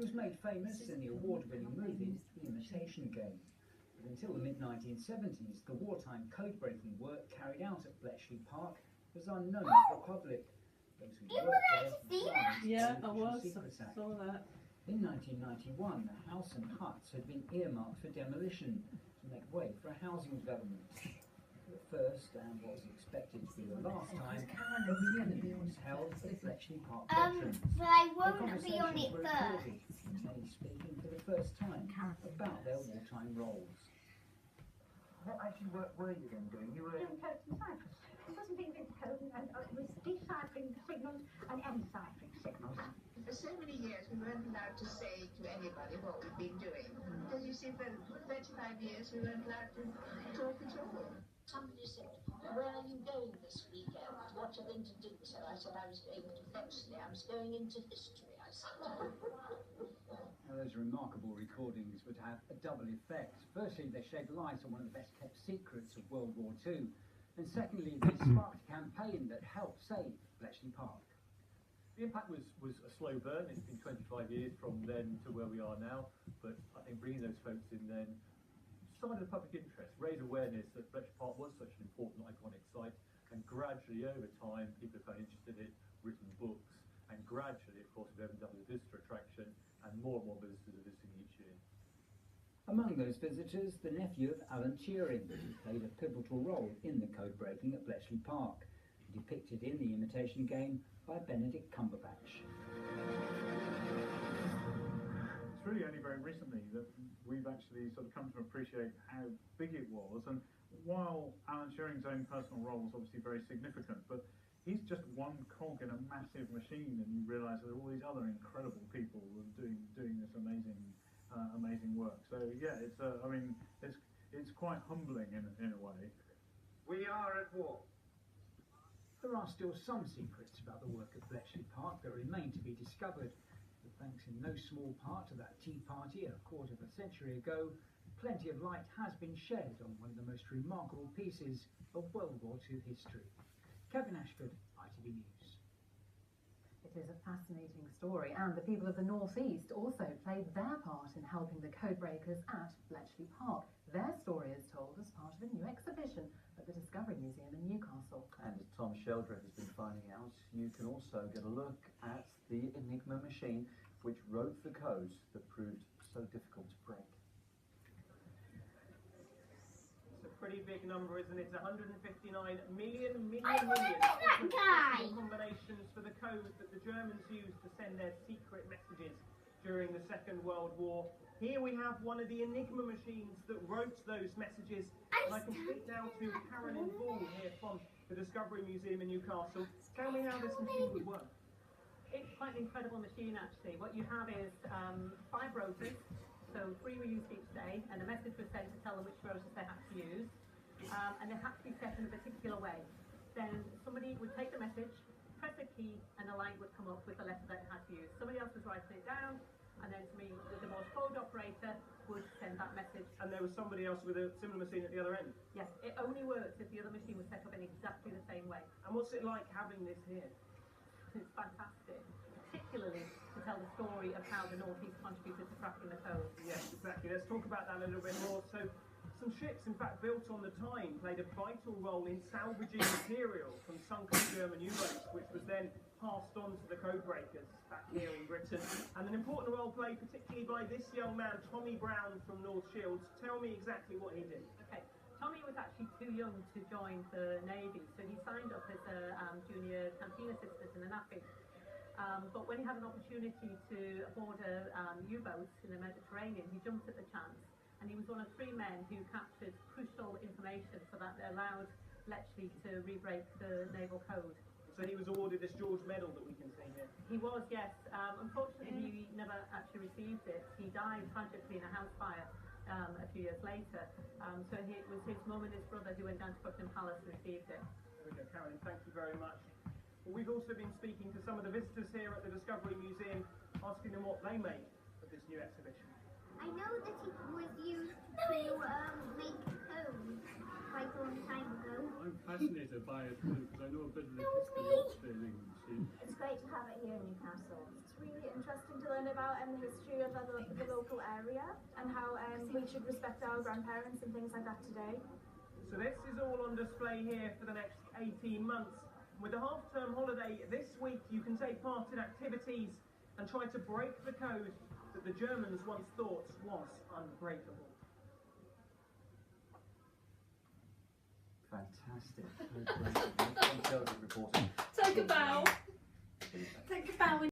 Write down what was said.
was made famous in the award-winning movie The Imitation Game. But until the mid-1970s, the wartime code-breaking work carried out at Bletchley Park was unknown to the public. Those who worked there saw that. In 1991, the house and huts had been earmarked for demolition to make way for a housing development. For the first and what was expected to be the last time, a reunion was held for the Bletchley Park veterans. But I won't be on it first. Many speaking for the first time about their wartime roles. What actually were you then doing? You were doing codes and ciphers. It wasn't being written code, and it was deciphering signals and enciphering signals. For so many years, we weren't allowed to say to anybody what we've been doing. Because you see, for 35 years, we weren't allowed to talk at all. Somebody said, "Where are you going this weekend? What are you going to do?" So I said I was going to Bletchley. I was going into history, I said. Now, those remarkable recordings would have a double effect. Firstly, they shed light on one of the best kept secrets of World War II. And secondly, they sparked a campaign that helped save Bletchley Park. The impact was a slow burn. It's been 25 years from then to where we are now, but I think bringing those folks in then started the public interest, raised awareness that Bletchley Park was such an important, iconic site, and gradually over time people have found interested in it, written books, and gradually, of course, we've opened up as a visitor attraction, and more visitors are visiting each year. Among those visitors, the nephew of Alan Turing, who played a pivotal role in the code breaking at Bletchley Park, depicted in The Imitation Game by Benedict Cumberbatch. It's really only very recently that we've actually sort of come to appreciate how big it was, and while Alan Turing's own personal role was obviously very significant, but he's just one cog in a massive machine, and you realise that there are all these other incredible people who are doing this amazing work. So yeah, it's quite humbling in a way. We are at war. There are still some secrets about the work at Bletchley Park that remain to be discovered, but thanks in no small part to that tea party a quarter of a century ago, plenty of light has been shed on one of the most remarkable pieces of World War II history. Kevin Ashford, ITV News. It is a fascinating story, and the people of the North East also played their part in helping the codebreakers at Bletchley Park. Their story is told as part of a new exhibition at the Discovery Museum in Newcastle. And as Tom Sheldrick has been finding out, you can also get a look at the Enigma machine which wrote the codes that proved so difficult to break. It's a pretty big number, isn't it? 159 million combinations for the code that the Germans used to send their secret messages during the Second World War. Here we have one of the Enigma machines that wrote those messages. And I can speak now to Carolyn Ball here from the Discovery Museum in Newcastle. Tell me how this machine would work. It's quite an incredible machine actually. What you have is 5 rotors, so 3 were used each day, and a message was sent to tell them which rotors they had to use. And they had to be set in a particular way. Then somebody would take the message, press a key, and a light would come up with the letter that it had to use. Somebody else was writing it down, and then somebody with the Morse code operator would send that message. And there was somebody else with a similar machine at the other end? Yes, it only works if the other machine was set up in exactly the same way. And what's it like having this here? It's fantastic, particularly to tell the story of how the North East contributed to cracking the code. Yes, exactly. Let's talk about that a little bit more. So, some ships, in fact, built on the Tyne, played a vital role in salvaging material from sunken German U-boats, which was then passed on to the codebreakers back here in Britain. And an important role played particularly by this young man, Tommy Brown from North Shields. Tell me exactly what he did. Okay, Tommy was actually too young to join the Navy, so he signed up as a junior canteen assistant in the Navy. But when he had an opportunity to board a U-boat in the Mediterranean, he jumped at the chance. And he was one of 3 men who captured crucial information so that they allowed Bletchley to re-break the naval code. So he was awarded this George Medal that we can see here? He was, yes. Unfortunately, he never actually received it. He died tragically in a house fire a few years later. So it was his mum and his brother who went down to Buckingham Palace and received it. There we go, Carolyn, thank you very much. Well, we've also been speaking to some of the visitors here at the Discovery Museum, asking them what they make of this new exhibition. I know that it was used to make code quite a long time ago. I'm fascinated by it too, because I know a bit of the history of the machine. It's great to have it here in Newcastle. It's really interesting to learn about the history of the local area and how we should respect our grandparents and things like that today. So this is all on display here for the next 18 months. With the half-term holiday this week, you can take part in activities and try to break the code that the Germans once thought was unbreakable. Fantastic. Very brilliant. Reporting. Take a bow. Take a bow.